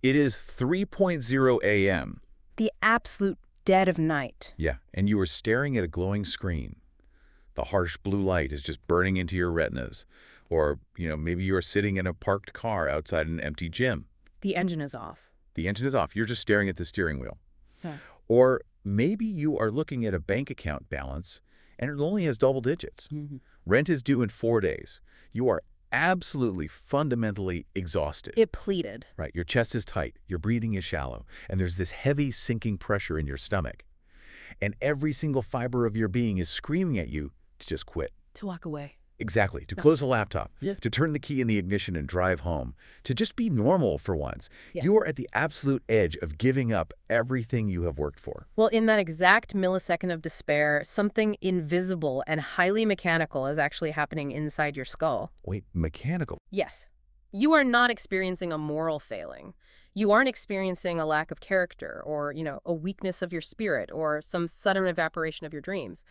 It is 3:00 a.m. The absolute dead of night. Yeah, and you are staring at a glowing screen. The harsh blue light is just burning into your retinas. Or, maybe you are sitting in a parked car outside an empty gym. The engine is off. The engine is off. You're just staring at the steering wheel. Huh. Or maybe you are looking at a bank account balance and it only has double digits. Rent is due in 4 days. You are absolutely, fundamentally exhausted. Depleted. Right. Your chest is tight. Your breathing is shallow. And there's this heavy sinking pressure in your stomach. And every single fiber of your being is screaming at you to just quit. To walk away. Exactly. To close the laptop. Yeah. To turn the key in the ignition and drive home. To just be normal for once. Yeah. You are at the absolute edge of giving up everything you have worked for. Well, in that exact millisecond of despair, something invisible and highly mechanical is actually happening inside your skull. Wait, mechanical? Yes. You are not experiencing a moral failing. You aren't experiencing a lack of character or, a weakness of your spirit or some sudden evaporation of your dreams.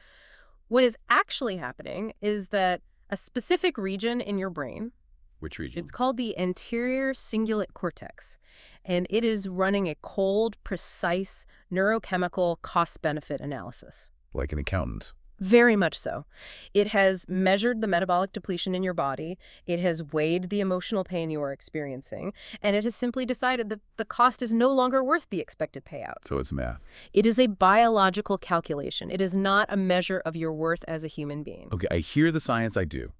What is actually happening is that a specific region in your brain, Which region? it's called the anterior cingulate cortex, and it is running a cold, precise neurochemical cost-benefit analysis. Like an accountant. Very much so. It has measured the metabolic depletion in your body, it has weighed the emotional pain you are experiencing, and it has simply decided that the cost is no longer worth the expected payout. So it's math. It is a biological calculation. It is not a measure of your worth as a human being. Okay, I hear the science, I do.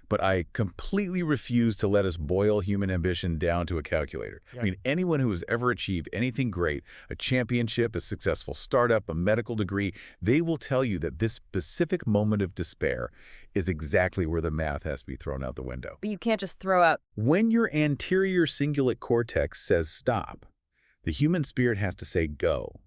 But I completely refuse to let us boil human ambition down to a calculator. Yeah. I mean, anyone who has ever achieved anything great, a championship, a successful startup, a medical degree, they will tell you that this specific moment of despair is exactly where the math has to be thrown out the window. But you can't just throw out, When your anterior cingulate cortex says stop, the human spirit has to say go.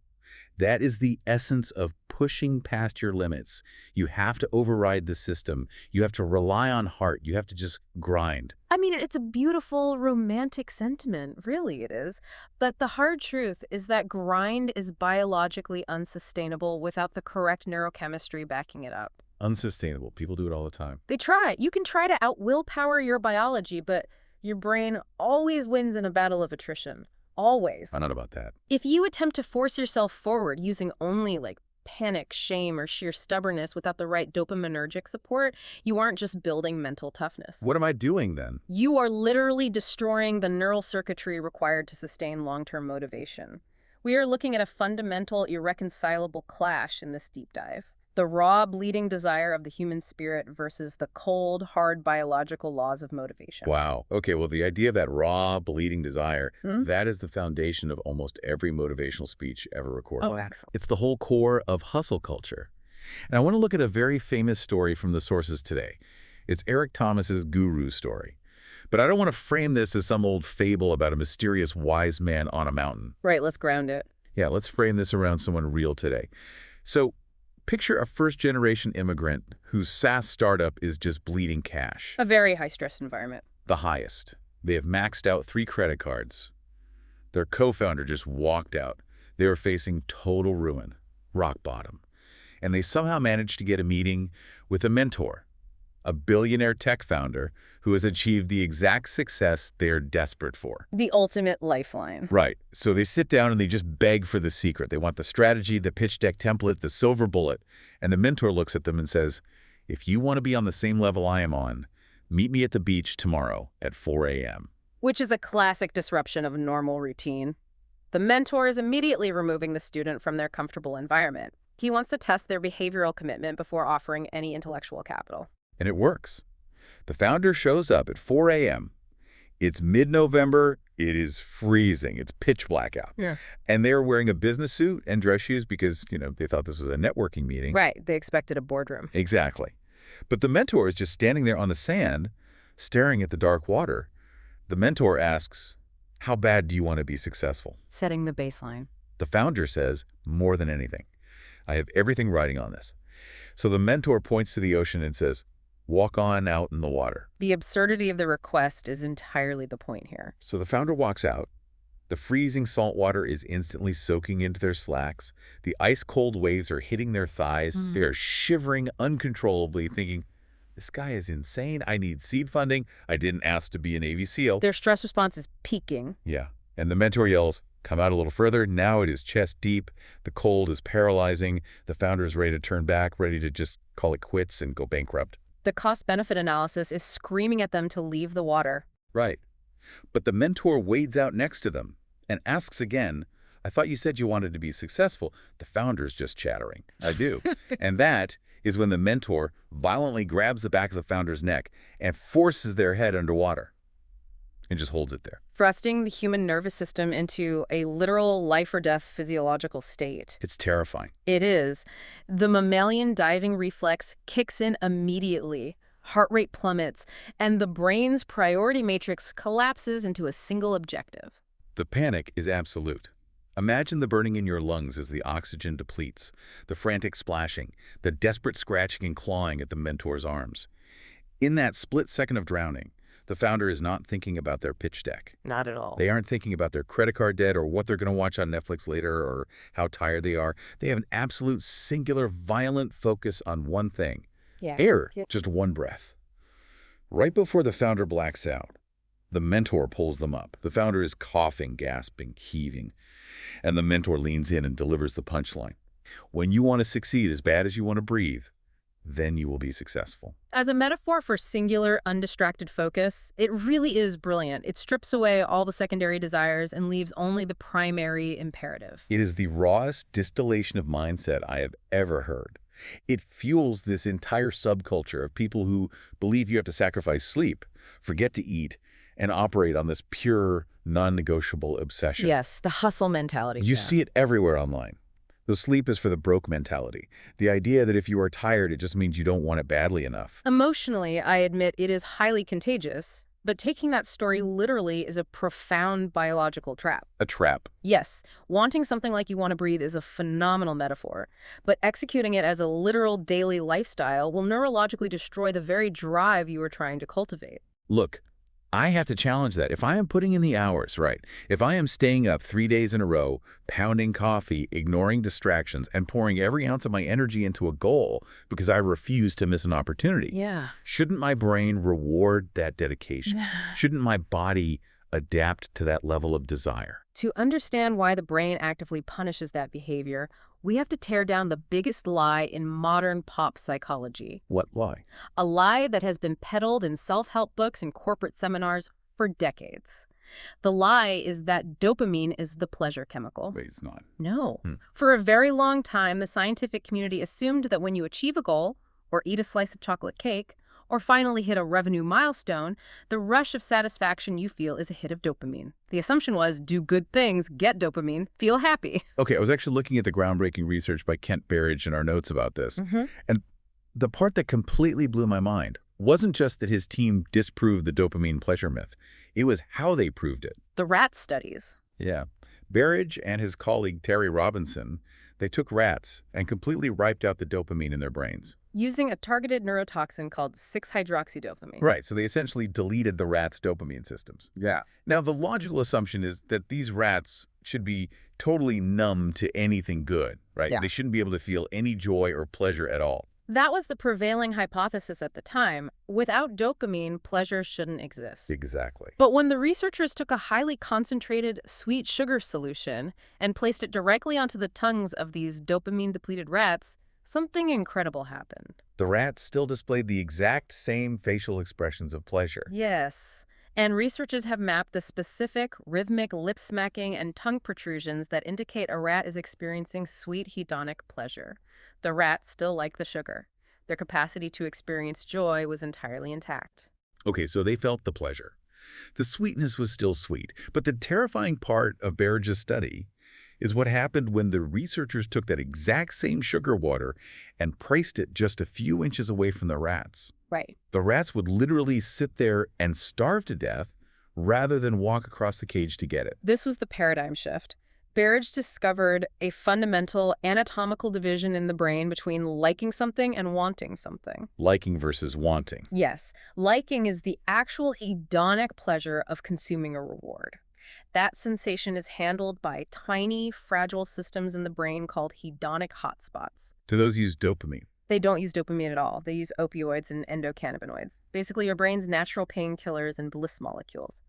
That is the essence of pushing past your limits. You have to override the system. You have to rely on heart. You have to just grind. it's a beautiful, romantic sentiment. Really, it is. But the hard truth is that grind is biologically unsustainable without the correct neurochemistry backing it up. Unsustainable. People do it all the time. They try. You can try to out-willpower your biology, but your brain always wins in a battle of attrition. Always. I know about that. If you attempt to force yourself forward using only panic, shame, or sheer stubbornness without the right dopaminergic support, you aren't just building mental toughness. What am I doing then? You are literally destroying the neural circuitry required to sustain long-term motivation. We are looking at a fundamental, irreconcilable clash in this deep dive. The raw, bleeding desire of the human spirit versus the cold, hard biological laws of motivation. Wow. Okay, well, the idea of that raw, bleeding desire, that is the foundation of almost every motivational speech ever recorded. Oh, excellent. It's the whole core of hustle culture. And I want to look at a very famous story from the sources today. It's Eric Thomas's guru story. But I don't want to frame this as some old fable about a mysterious wise man on a mountain. Right, let's ground it. Yeah, let's frame this around someone real today. So picture a first-generation immigrant whose SaaS startup is just bleeding cash. A very high-stress environment. The highest. They have maxed out 3 credit cards. Their co-founder just walked out. They were facing total ruin, rock bottom. And they somehow managed to get a meeting with a mentor, a billionaire tech founder who has achieved the exact success they're desperate for. The ultimate lifeline. Right. So they sit down and they just beg for the secret. They want the strategy, the pitch deck template, the silver bullet. And the mentor looks at them and says, if you want to be on the same level I am on, meet me at the beach tomorrow at 4 a.m. Which is a classic disruption of normal routine. The mentor is immediately removing the student from their comfortable environment. He wants to test their behavioral commitment before offering any intellectual capital. And it works. The founder shows up at 4 a.m. It's mid-November. It is freezing. It's pitch black out. Yeah. And they're wearing a business suit and dress shoes because, they thought this was a networking meeting. Right. They expected a boardroom. Exactly. But the mentor is just standing there on the sand, staring at the dark water. The mentor asks, how bad do you want to be successful? Setting the baseline. The founder says, more than anything. I have everything riding on this. So the mentor points to the ocean and says, walk on out in the water. The absurdity of the request is entirely the point here. So the founder walks out. The freezing salt water is instantly soaking into their slacks. The ice-cold waves are hitting their thighs. They are shivering uncontrollably, thinking, this guy is insane. I need seed funding. I didn't ask to be a Navy SEAL. Their stress response is peaking. Yeah. And the mentor yells, "Come out a little further." Now it is chest deep. The cold is paralyzing. The founder is ready to turn back, ready to just call it quits and go bankrupt. The cost-benefit analysis is screaming at them to leave the water. Right. But the mentor wades out next to them and asks again, "I thought you said you wanted to be successful." The founder's just chattering. "I do." And that is when the mentor violently grabs the back of the founder's neck and forces their head underwater and just holds it there. Thrusting the human nervous system into a literal life-or-death physiological state. It's terrifying. It is. The mammalian diving reflex kicks in immediately. Heart rate plummets, and the brain's priority matrix collapses into a single objective. The panic is absolute. Imagine the burning in your lungs as the oxygen depletes, the frantic splashing, the desperate scratching and clawing at the mentor's arms. In that split second of drowning, the founder is not thinking about their pitch deck. Not at all. They aren't thinking about their credit card debt or what they're going to watch on Netflix later or how tired they are. They have an absolute singular violent focus on one thing. Yeah. Air, just one breath. Right before the founder blacks out, the mentor pulls them up. The founder is coughing, gasping, heaving, and the mentor leans in and delivers the punchline. "When you want to succeed as bad as you want to breathe, then you will be successful." As a metaphor for singular, undistracted focus, it really is brilliant. It strips away all the secondary desires and leaves only the primary imperative. It is the rawest distillation of mindset I have ever heard. It fuels this entire subculture of people who believe you have to sacrifice sleep, forget to eat, and operate on this pure, non-negotiable obsession. Yes, the hustle mentality. You see it everywhere online. The sleep is for the broke mentality. The idea that if you are tired, it just means you don't want it badly enough. Emotionally, I admit it is highly contagious, but taking that story literally is a profound biological trap. A trap. Yes, wanting something like you want to breathe is a phenomenal metaphor, but executing it as a literal daily lifestyle will neurologically destroy the very drive you are trying to cultivate. Look, I have to challenge that. If I am putting in the hours, right, if I am staying up 3 days in a row, pounding coffee, ignoring distractions, and pouring every ounce of my energy into a goal because I refuse to miss an opportunity, Yeah. shouldn't my brain reward that dedication? Shouldn't my body adapt to that level of desire? To understand why the brain actively punishes that behavior, we have to tear down the biggest lie in modern pop psychology. What lie? A lie that has been peddled in self-help books and corporate seminars for decades. The lie is that dopamine is the pleasure chemical. Wait, it's not. No. For a very long time, the scientific community assumed that when you achieve a goal, or eat a slice of chocolate cake, or finally hit a revenue milestone, the rush of satisfaction you feel is a hit of dopamine. The assumption was, do good things, get dopamine, feel happy. Okay, I was actually looking at the groundbreaking research by Kent Berridge in our notes about this. And the part that completely blew my mind wasn't just that his team disproved the dopamine pleasure myth. It was how they proved it. The rat studies. Yeah. Berridge and his colleague Terry Robinson, they took rats and completely wiped out the dopamine in their brains. Using a targeted neurotoxin called 6-hydroxydopamine. Right, so they essentially deleted the rats' dopamine systems. Yeah. Now, the logical assumption is that these rats should be totally numb to anything good, right? Yeah. They shouldn't be able to feel any joy or pleasure at all. That was the prevailing hypothesis at the time. Without dopamine, pleasure shouldn't exist. Exactly. But when the researchers took a highly concentrated sweet sugar solution and placed it directly onto the tongues of these dopamine-depleted rats, something incredible happened. The rats still displayed the exact same facial expressions of pleasure. Yes. And researchers have mapped the specific, rhythmic lip smacking and tongue protrusions that indicate a rat is experiencing sweet hedonic pleasure. The rats still like the sugar. Their capacity to experience joy was entirely intact. Okay, so they felt the pleasure. The sweetness was still sweet, but the terrifying part of Berridge's study is what happened when the researchers took that exact same sugar water and placed it just a few inches away from the rats. Right. The rats would literally sit there and starve to death rather than walk across the cage to get it. This was the paradigm shift. Berridge discovered a fundamental anatomical division in the brain between liking something and wanting something. Liking versus wanting. Yes, liking is the actual hedonic pleasure of consuming a reward. That sensation is handled by tiny, fragile systems in the brain called hedonic hotspots. Do those use dopamine? They don't use dopamine at all. They use opioids and endocannabinoids, basically your brain's natural painkillers and bliss molecules.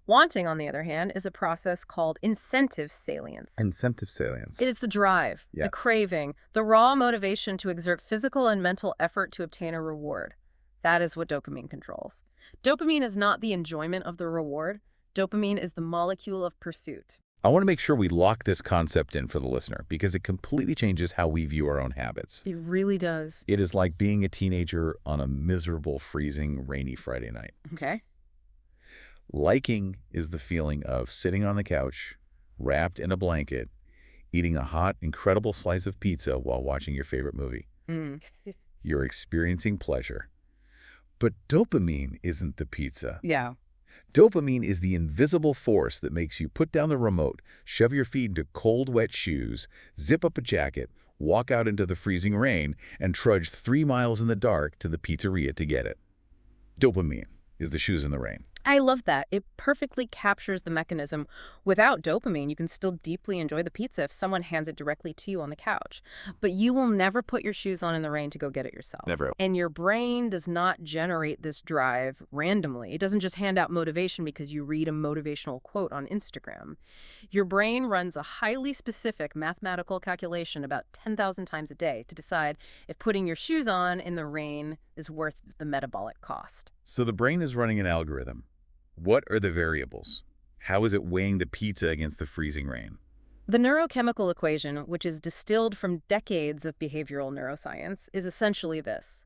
Wanting, on the other hand, is a process called incentive salience. Incentive It salience. is the drive, Yeah. the craving, the raw motivation to exert physical and mental effort to obtain a reward. That is what dopamine controls. Dopamine is not the enjoyment of the reward. Dopamine is the molecule of pursuit. I want to make sure we lock this concept in for the listener because it completely changes how we view our own habits. It really does. It is like being a teenager on a miserable, freezing, rainy Friday night. Okay. Liking is the feeling of sitting on the couch, wrapped in a blanket, eating a hot, incredible slice of pizza while watching your favorite movie. Mm. You're experiencing pleasure. But dopamine isn't the pizza. Yeah. Dopamine is the invisible force that makes you put down the remote, shove your feet into cold, wet shoes, zip up a jacket, walk out into the freezing rain, and trudge 3 miles in the dark to the pizzeria to get it. Dopamine is the shoes in the rain. I love that. It perfectly captures the mechanism. Without dopamine, you can still deeply enjoy the pizza if someone hands it directly to you on the couch. But you will never put your shoes on in the rain to go get it yourself. Never. And your brain does not generate this drive randomly. It doesn't just hand out motivation because you read a motivational quote on Instagram. Your brain runs a highly specific mathematical calculation about 10,000 times a day to decide if putting your shoes on in the rain is worth the metabolic cost. So the brain is running an algorithm. What are the variables? How is it weighing the pizza against the freezing rain? The neurochemical equation, which is distilled from decades of behavioral neuroscience, is essentially this.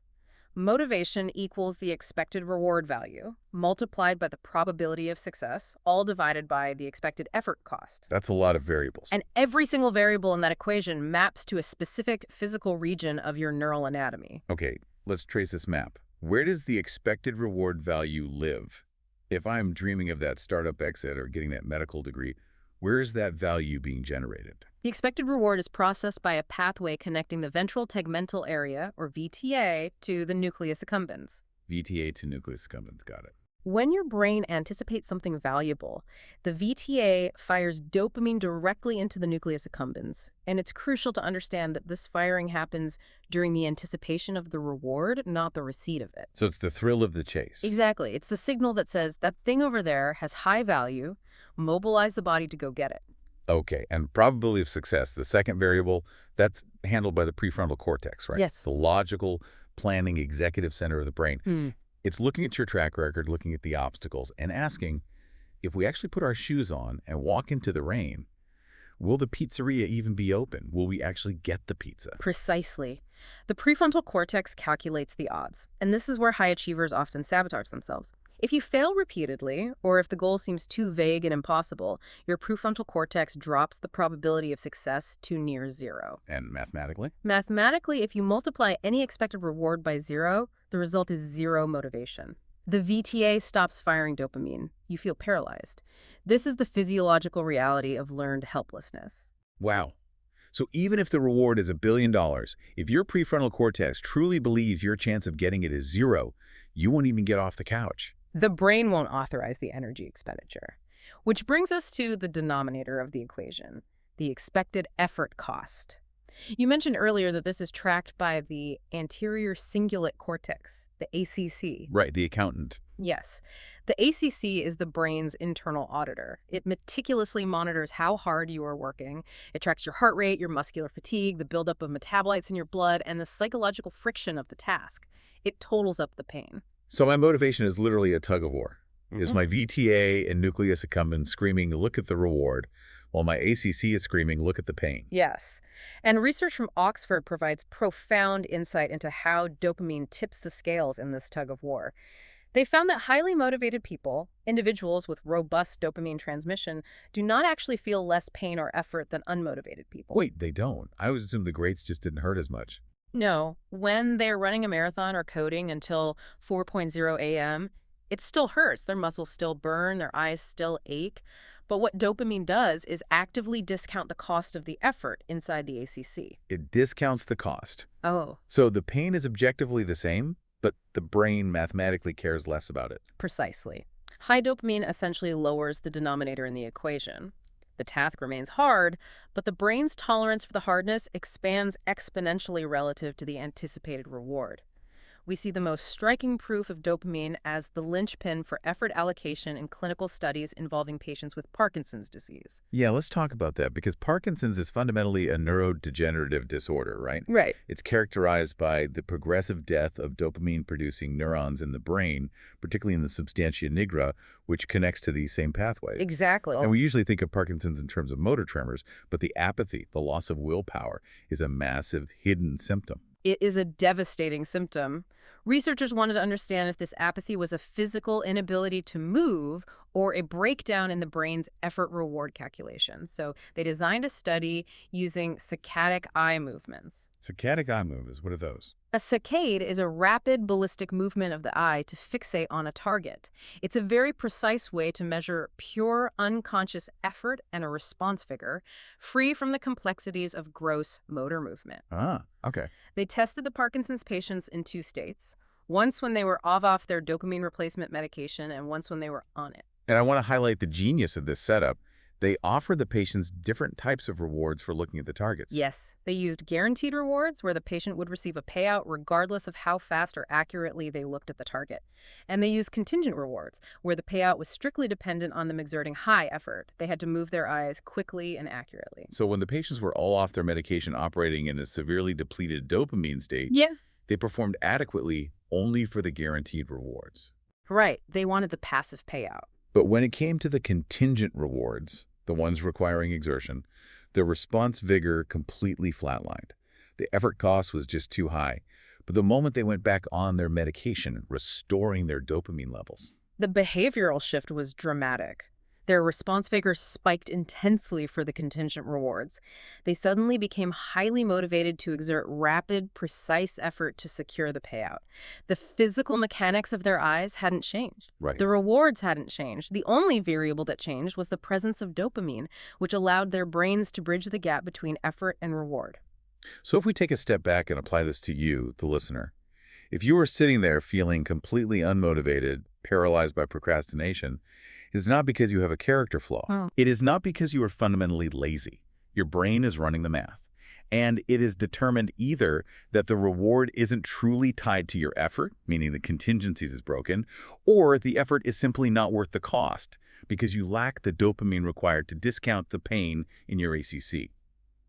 Motivation equals the expected reward value, multiplied by the probability of success, all divided by the expected effort cost. That's a lot of variables. And every single variable in that equation maps to a specific physical region of your neural anatomy. Okay, let's trace this map. Where does the expected reward value live? If I'm dreaming of that startup exit or getting that medical degree, where is that value being generated? The expected reward is processed by a pathway connecting the ventral tegmental area, or VTA, to the nucleus accumbens. VTA to nucleus accumbens, got it. When your brain anticipates something valuable, the VTA fires dopamine directly into the nucleus accumbens. And it's crucial to understand that this firing happens during the anticipation of the reward, not the receipt of it. So it's the thrill of the chase. Exactly. It's the signal that says that thing over there has high value, mobilize the body to go get it. Okay, and probability of success, the second variable, that's handled by the prefrontal cortex, right? Yes. The logical, planning, executive center of the brain. It's looking at your track record, looking at the obstacles, and asking, if we actually put our shoes on and walk into the rain, will the pizzeria even be open? Will we actually get the pizza? Precisely. The prefrontal cortex calculates the odds, and this is where high achievers often sabotage themselves. If you fail repeatedly, or if the goal seems too vague and impossible, your prefrontal cortex drops the probability of success to near zero. And mathematically? Mathematically, if you multiply any expected reward by zero, the result is zero motivation. The VTA stops firing dopamine. You feel paralyzed. This is the physiological reality of learned helplessness. Wow. So even if the reward is $1 billion, if your prefrontal cortex truly believes your chance of getting it is zero, you won't even get off the couch. The brain won't authorize the energy expenditure. Which brings us to the denominator of the equation, the expected effort cost. You mentioned earlier that this is tracked by the anterior cingulate cortex, the ACC. Right, the accountant. Yes. The ACC is the brain's internal auditor. It meticulously monitors how hard you are working. It tracks your heart rate, your muscular fatigue, the buildup of metabolites in your blood, and the psychological friction of the task. It totals up the pain. So my motivation is literally a tug of war. Is my VTA and nucleus accumbens screaming, look at the reward, while my ACC is screaming, look at the pain? Yes. And research from Oxford provides profound insight into how dopamine tips the scales in this tug of war. They found that highly motivated people, individuals with robust dopamine transmission, do not actually feel less pain or effort than unmotivated people. Wait, they don't. I always assumed the greats just didn't hurt as much. No. When they're running a marathon or coding until 4:00 a.m., it still hurts. Their muscles still burn, their eyes still ache. But what dopamine does is actively discount the cost of the effort inside the ACC. It discounts the cost. Oh, So the pain is objectively the same, but the brain mathematically cares less about it. precisely. High dopamine essentially lowers the denominator in the equation. The task remains hard, but the brain's tolerance for the hardness expands exponentially relative to the anticipated reward. We see the most striking proof of dopamine as the linchpin for effort allocation in clinical studies involving patients with Parkinson's disease. Yeah, let's talk about that because Parkinson's is fundamentally a neurodegenerative disorder, right? Right. It's characterized by the progressive death of dopamine-producing neurons in the brain, particularly in the substantia nigra, which connects to these same pathways. Exactly. And we usually think of Parkinson's in terms of motor tremors, but the apathy, the loss of willpower, is a massive hidden symptom. It is a devastating symptom. Researchers wanted to understand if this apathy was a physical inability to move or a breakdown in the brain's effort-reward calculation. So they designed a study using saccadic eye movements. Saccadic eye movements, what are those? A saccade is a rapid ballistic movement of the eye to fixate on a target. It's a very precise way to measure pure unconscious effort and a response figure, free from the complexities of gross motor movement. Ah, okay. They tested the Parkinson's patients in 2 states, once when they were off their dopamine replacement medication and once when they were on it. And I want to highlight the genius of this setup. They offer the patients different types of rewards for looking at the targets. Yes, they used guaranteed rewards where the patient would receive a payout regardless of how fast or accurately they looked at the target. And they used contingent rewards where the payout was strictly dependent on them exerting high effort. They had to move their eyes quickly and accurately. So when the patients were all off their medication operating in a severely depleted dopamine state, Yeah. they performed adequately only for the guaranteed rewards. Right, they wanted the passive payout. But when it came to the contingent rewards, the ones requiring exertion, their response vigor completely flatlined. The effort cost was just too high. But the moment they went back on their medication, restoring their dopamine levels. The behavioral shift was dramatic. Their response vigor spiked intensely for the contingent rewards. They suddenly became highly motivated to exert rapid, precise effort to secure the payout. The physical mechanics of their eyes hadn't changed. Right. The rewards hadn't changed. The only variable that changed was the presence of dopamine, which allowed their brains to bridge the gap between effort and reward. So if we take a step back and apply this to you, the listener, if you were sitting there feeling completely unmotivated, paralyzed by procrastination, it's not because you have a character flaw. Oh. It is not because you are fundamentally lazy. Your brain is running the math. And it is determined either that the reward isn't truly tied to your effort, meaning the contingencies is broken, or the effort is simply not worth the cost because you lack the dopamine required to discount the pain in your ACC.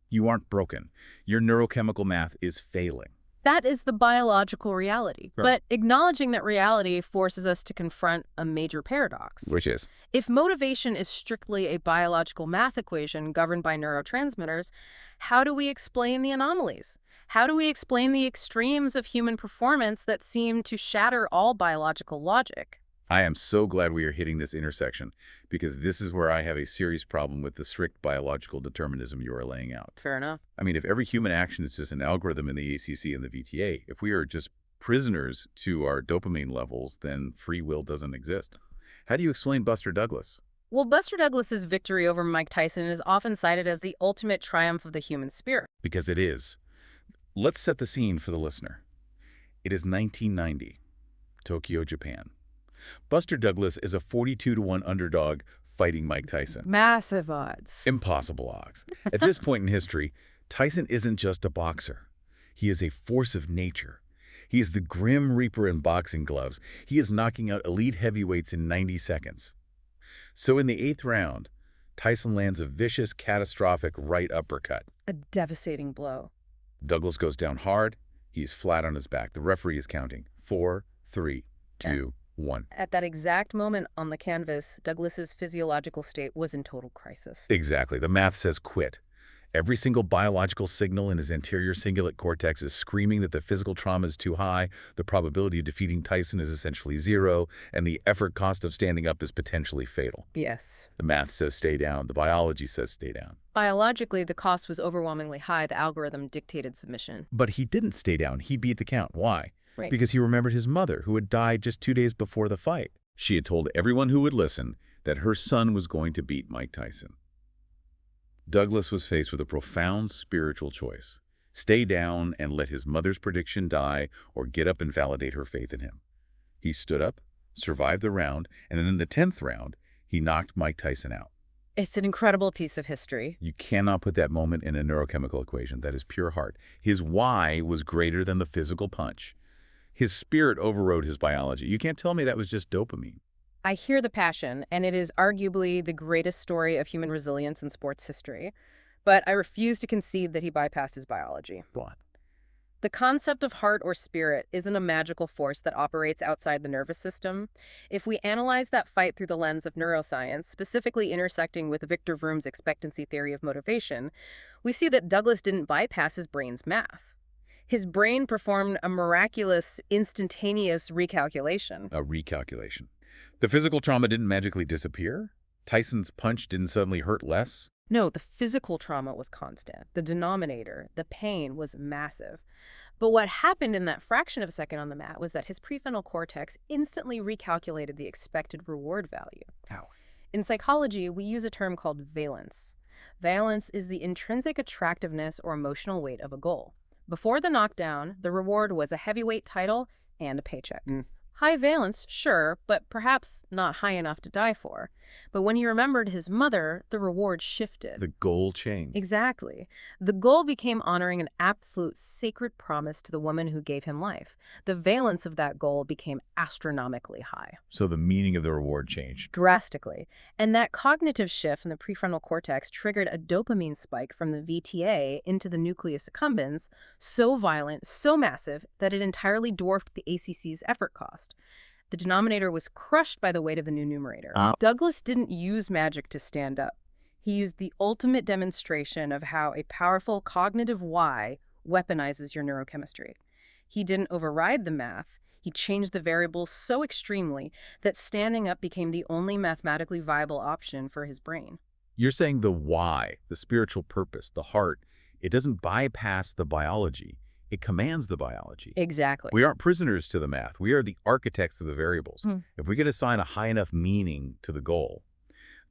You aren't broken. Your neurochemical math is failing. That is the biological reality. Right. But acknowledging that reality forces us to confront a major paradox. Which is? If motivation is strictly a biological math equation governed by neurotransmitters, how do we explain the anomalies? How do we explain the extremes of human performance that seem to shatter all biological logic? I am so glad we are hitting this intersection because this is where I have a serious problem with the strict biological determinism you are laying out. Fair enough. I mean, if every human action is just an algorithm in the ACC and the VTA, if we are just prisoners to our dopamine levels, then free will doesn't exist. How do you explain Buster Douglas? Well, Buster Douglas's victory over Mike Tyson is often cited as the ultimate triumph of the human spirit. Because it is. Let's set the scene for the listener. It is 1990, Tokyo, Japan. Buster Douglas is a 42-to-1 underdog fighting Mike Tyson. Massive odds. Impossible odds. At this point in history, Tyson isn't just a boxer. He is a force of nature. He is the Grim Reaper in boxing gloves. He is knocking out elite heavyweights in 90 seconds. So in the 8th round, Tyson lands a vicious, catastrophic right uppercut. A devastating blow. Douglas goes down hard. He's flat on his back. The referee is counting. 4, 3, 2, 1. At that exact moment on the canvas, Douglas's physiological state was in total crisis. Exactly. The math says quit. Every single biological signal in his anterior cingulate cortex is screaming that the physical trauma is too high, the probability of defeating Tyson is essentially zero, and the effort cost of standing up is potentially fatal. Yes. The math says stay down. The biology says stay down. Biologically, the cost was overwhelmingly high. The algorithm dictated submission. But he didn't stay down. He beat the count. Why? Right. Because he remembered his mother, who had died just 2 days before the fight. She had told everyone who would listen that her son was going to beat Mike Tyson. Douglas was faced with a profound spiritual choice. Stay down and let his mother's prediction die, or get up and validate her faith in him. He stood up, survived the round, and then in the 10th round, he knocked Mike Tyson out. It's an incredible piece of history. You cannot put that moment in a neurochemical equation. That is pure heart. His why was greater than the physical punch. His spirit overrode his biology. You can't tell me that was just dopamine. I hear the passion, and it is arguably the greatest story of human resilience in sports history. But I refuse to concede that he bypassed his biology. What? The concept of heart or spirit isn't a magical force that operates outside the nervous system. If we analyze that fight through the lens of neuroscience, specifically intersecting with Victor Vroom's expectancy theory of motivation, we see that Douglas didn't bypass his brain's math. His brain performed a miraculous, instantaneous recalculation. A recalculation. The physical trauma didn't magically disappear? Tyson's punch didn't suddenly hurt less? No, the physical trauma was constant. The denominator, the pain, was massive. But what happened in that fraction of a second on the mat was that his prefrontal cortex instantly recalculated the expected reward value. How? In psychology, we use a term called valence. Valence is the intrinsic attractiveness or emotional weight of a goal. Before the knockdown, the reward was a heavyweight title and a paycheck. High valence, sure, but perhaps not high enough to die for. But when he remembered his mother, the reward shifted. The goal changed. Exactly. The goal became honoring an absolute sacred promise to the woman who gave him life. The valence of that goal became astronomically high. So the meaning of the reward changed. Drastically. And that cognitive shift in the prefrontal cortex triggered a dopamine spike from the VTA into the nucleus accumbens, so violent, so massive, that it entirely dwarfed the ACC's effort cost. The denominator was crushed by the weight of the new numerator. Douglas didn't use magic to stand up. He used the ultimate demonstration of how a powerful cognitive why weaponizes your neurochemistry. He didn't override the math. He changed the variable so extremely that standing up became the only mathematically viable option for his brain. You're saying the why, the spiritual purpose, the heart, it doesn't bypass the biology. It commands the biology. Exactly. We aren't prisoners to the math. We are the architects of the variables. If we can assign a high enough meaning to the goal,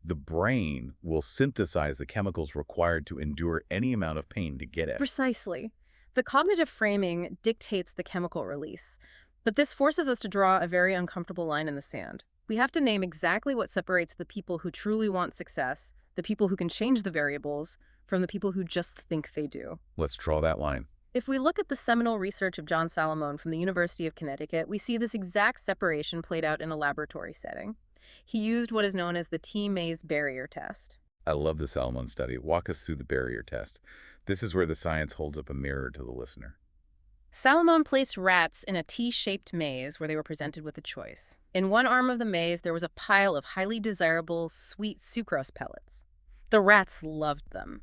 the brain will synthesize the chemicals required to endure any amount of pain to get it. Precisely. The cognitive framing dictates the chemical release. But this forces us to draw a very uncomfortable line in the sand. We have to name exactly what separates the people who truly want success, the people who can change the variables, from the people who just think they do. Let's draw that line. If we look at the seminal research of John Salamone from the University of Connecticut, we see this exact separation played out in a laboratory setting. He used what is known as the T-Maze barrier test. I love the Salomon study. Walk us through the barrier test. This is where the science holds up a mirror to the listener. Salamone placed rats in a T-shaped maze where they were presented with a choice. In one arm of the maze, there was a pile of highly desirable, sweet sucrose pellets. The rats loved them.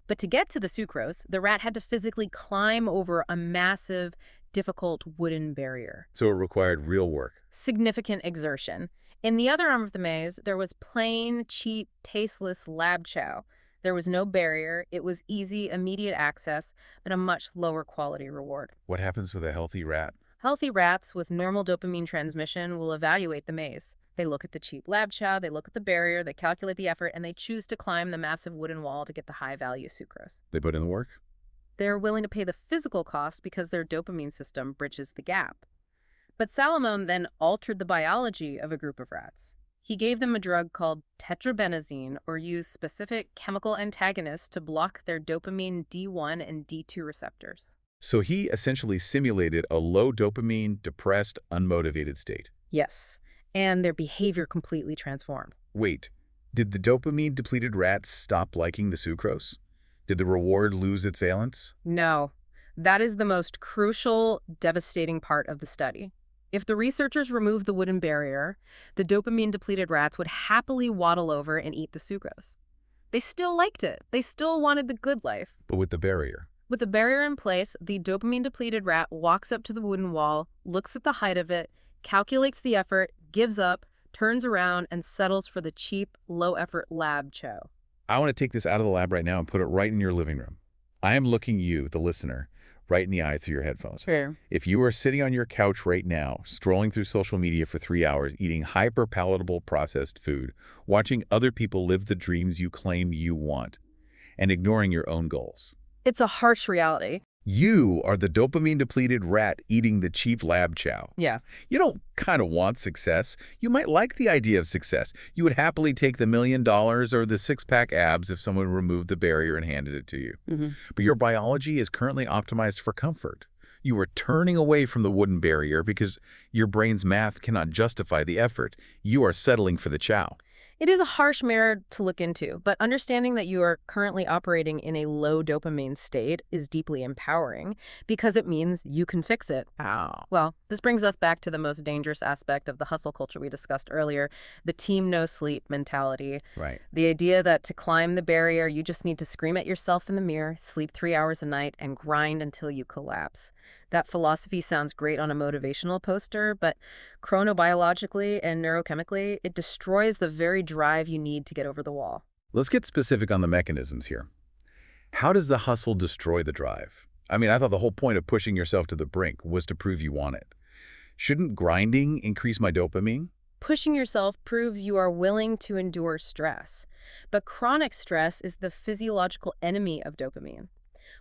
But to get to the sucrose, the rat had to physically climb over a massive, difficult wooden barrier. So it required real work. Significant exertion. In the other arm of the maze, there was plain, cheap, tasteless lab chow. There was no barrier. It was easy, immediate access, but a much lower quality reward. What happens with a healthy rat? Healthy rats with normal dopamine transmission will evaluate the maze. They look at the cheap lab chow, they look at the barrier, they calculate the effort, and they choose to climb the massive wooden wall to get the high-value sucrose. They put in the work? They're willing to pay the physical cost because their dopamine system bridges the gap. But Salamone then altered the biology of a group of rats. He gave them a drug called tetrabenazine, or used specific chemical antagonists to block their dopamine D1 and D2 receptors. So he essentially simulated a low dopamine, depressed, unmotivated state. Yes, and their behavior completely transformed. Wait, did the dopamine-depleted rats stop liking the sucrose? Did the reward lose its valence? No, that is the most crucial, devastating part of the study. If the researchers removed the wooden barrier, the dopamine-depleted rats would happily waddle over and eat the sucrose. They still liked it. They still wanted the good life. But with the barrier. With the barrier in place, the dopamine-depleted rat walks up to the wooden wall, looks at the height of it, calculates the effort, gives up, turns around, and settles for the cheap, low-effort lab chow. I want to take this out of the lab right now and put it right in your living room. I am looking you, the listener, right in the eye through your headphones. Sure. If you are sitting on your couch right now, strolling through social media for 3 hours, eating hyper-palatable processed food, watching other people live the dreams you claim you want, and ignoring your own goals. It's a harsh reality. You are the dopamine-depleted rat eating the cheap lab chow. Yeah. You don't kind of want success. You might like the idea of success. You would happily take the $1 million or the six-pack abs if someone removed the barrier and handed it to you. But your biology is currently optimized for comfort. You are turning away from the wooden barrier because your brain's math cannot justify the effort. You are settling for the chow. It is a harsh mirror to look into, but understanding that you are currently operating in a low dopamine state is deeply empowering because it means you can fix it. Ow. Well, this brings us back to the most dangerous aspect of the hustle culture we discussed earlier, the team no sleep mentality. Right. The idea that to climb the barrier, you just need to scream at yourself in the mirror, sleep 3 hours a night, and grind until you collapse. That philosophy sounds great on a motivational poster, but chronobiologically and neurochemically, it destroys the very drive you need to get over the wall. Let's get specific on the mechanisms here. How does the hustle destroy the drive? I mean, I thought the whole point of pushing yourself to the brink was to prove you want it. Shouldn't grinding increase my dopamine? Pushing yourself proves you are willing to endure stress, but chronic stress is the physiological enemy of dopamine.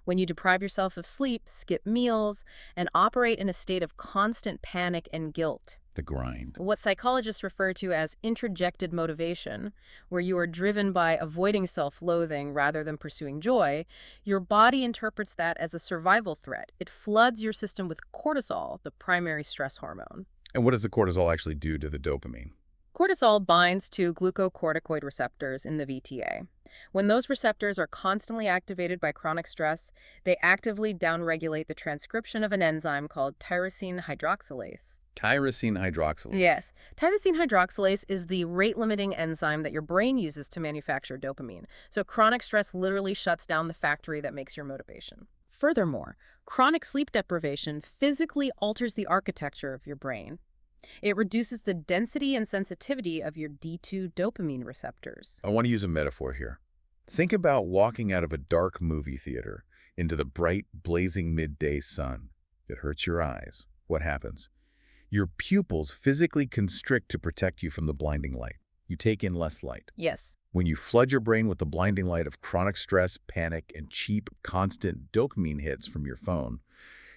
When you deprive yourself of sleep, skip meals, and operate in a state of constant panic and guilt, The grind. what psychologists refer to as introjected motivation, where you are driven by avoiding self-loathing rather than pursuing joy, your body interprets that as a survival threat. It floods your system with cortisol, the primary stress hormone. And what does the cortisol actually do to the dopamine? Cortisol binds to glucocorticoid receptors in the VTA. When those receptors are constantly activated by chronic stress, they actively downregulate the transcription of an enzyme called tyrosine hydroxylase. Tyrosine hydroxylase. Yes, tyrosine hydroxylase is the rate-limiting enzyme that your brain uses to manufacture dopamine. So chronic stress literally shuts down the factory that makes your motivation. Furthermore, chronic sleep deprivation physically alters the architecture of your brain. It reduces the density and sensitivity of your D2 dopamine receptors. I want to use a metaphor here. Think about walking out of a dark movie theater into the bright, blazing midday sun. It hurts your eyes. What happens? Your pupils physically constrict to protect you from the blinding light. You take in less light. Yes. When you flood your brain with the blinding light of chronic stress, panic, and cheap, constant dopamine hits from your phone,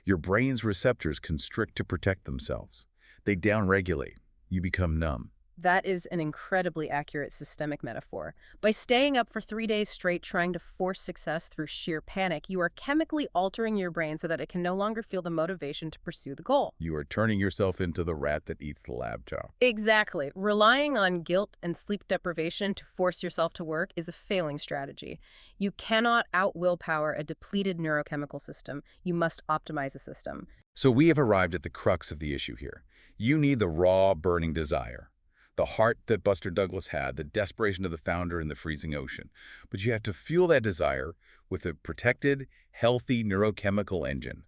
your brain's receptors constrict to protect themselves. They downregulate. You become numb. That is an incredibly accurate systemic metaphor. By staying up for 3 days straight trying to force success through sheer panic, you are chemically altering your brain so that it can no longer feel the motivation to pursue the goal. You are turning yourself into the rat that eats the lab chow. Exactly. Relying on guilt and sleep deprivation to force yourself to work is a failing strategy. You cannot out-willpower a depleted neurochemical system. You must optimize a system. So we have arrived at the crux of the issue here. You need the raw, burning desire. The heart that Buster Douglas had, the desperation of the founder in the freezing ocean. But you have to fuel that desire with a protected, healthy neurochemical engine,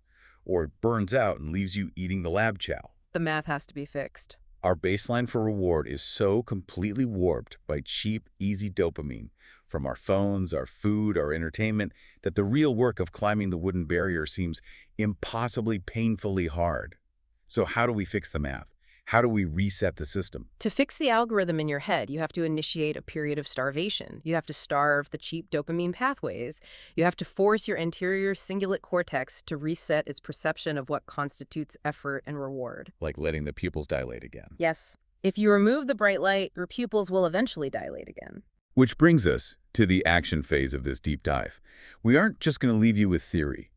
or it burns out and leaves you eating the lab chow. The math has to be fixed. Our baseline for reward is so completely warped by cheap, easy dopamine from our phones, our food, our entertainment, that the real work of climbing the wooden barrier seems impossibly painfully hard. So how do we fix the math? How do we reset the system? To fix the algorithm in your head, you have to initiate a period of starvation. You have to starve the cheap dopamine pathways. You have to force your anterior cingulate cortex to reset its perception of what constitutes effort and reward. Like letting the pupils dilate again. Yes. If you remove the bright light, your pupils will eventually dilate again. Which brings us to the action phase of this deep dive. We aren't just going to leave you with theory.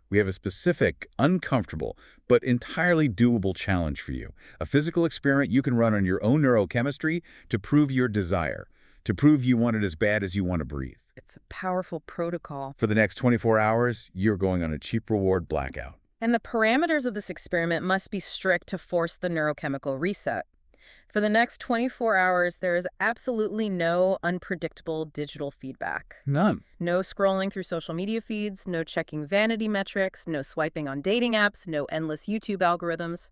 We have a specific, uncomfortable, but entirely doable challenge for you. A physical experiment you can run on your own neurochemistry to prove your desire, to prove you want it as bad as you want to breathe. It's a powerful protocol. For the next 24 hours, you're going on a cheap reward blackout. And the parameters of this experiment must be strict to force the neurochemical reset. For the next 24 hours, there is absolutely no unpredictable digital feedback. None. No scrolling through social media feeds, no checking vanity metrics, no swiping on dating apps, no endless YouTube algorithms.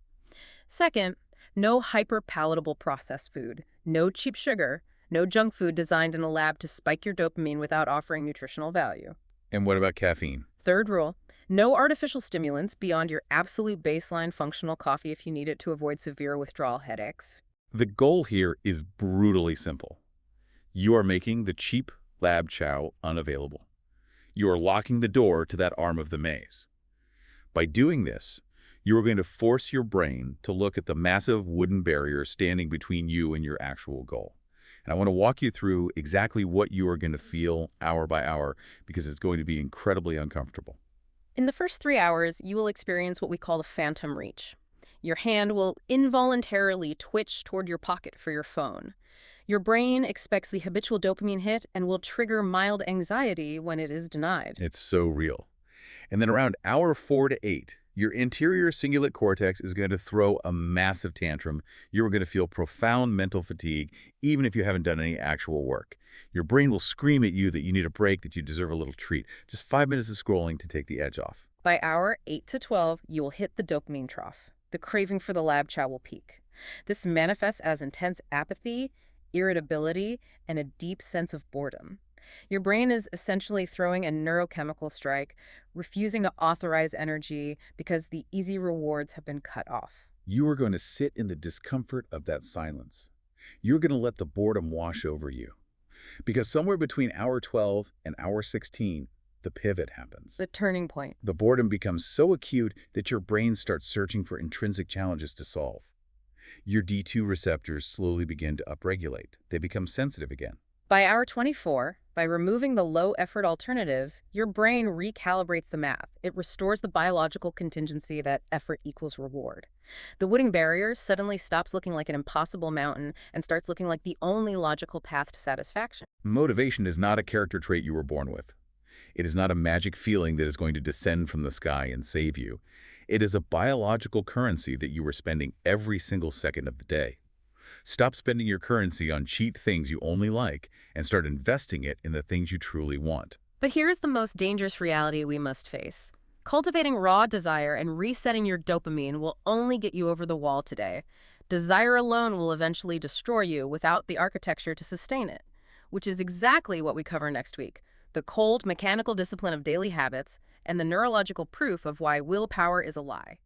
Second, no hyper-palatable processed food, no cheap sugar, no junk food designed in a lab to spike your dopamine without offering nutritional value. And what about caffeine? Third rule, no artificial stimulants beyond your absolute baseline functional coffee if you need it to avoid severe withdrawal headaches. The goal here is brutally simple. You are making the cheap lab chow unavailable. You are locking the door to that arm of the maze. By doing this, you are going to force your brain to look at the massive wooden barrier standing between you and your actual goal. And I want to walk you through exactly what you are going to feel hour by hour because it's going to be incredibly uncomfortable. In the first 3 hours, you will experience what we call the phantom reach. Your hand will involuntarily twitch toward your pocket for your phone. Your brain expects the habitual dopamine hit and will trigger mild anxiety when it is denied. It's so real. And then around hour 4 to 8, your interior cingulate cortex is going to throw a massive tantrum. You're going to feel profound mental fatigue, even if you haven't done any actual work. Your brain will scream at you that you need a break, that you deserve a little treat. Just 5 minutes of scrolling to take the edge off. By hour 8 to 12, you will hit the dopamine trough. The craving for the lab chow will peak. This manifests as intense apathy, irritability, and a deep sense of boredom. Your brain is essentially throwing a neurochemical strike, refusing to authorize energy because the easy rewards have been cut off. You are going to sit in the discomfort of that silence. You're going to let the boredom wash over you. Because somewhere between hour 12 and hour 16, the pivot happens. The turning point. The boredom becomes so acute that your brain starts searching for intrinsic challenges to solve. Your D2 receptors slowly begin to upregulate. They become sensitive again. By hour 24, by removing the low-effort alternatives, your brain recalibrates the math. It restores the biological contingency that effort equals reward. The wooden barrier suddenly stops looking like an impossible mountain and starts looking like the only logical path to satisfaction. Motivation is not a character trait you were born with. It is not a magic feeling that is going to descend from the sky and save you. It is a biological currency that you are spending every single second of the day. Stop spending your currency on cheap things you only like and start investing it in the things you truly want. But here's the most dangerous reality we must face. Cultivating raw desire and resetting your dopamine will only get you over the wall today. Desire alone will eventually destroy you without the architecture to sustain it, which is exactly what we cover next week. The cold, mechanical discipline of daily habits and the neurological proof of why willpower is a lie.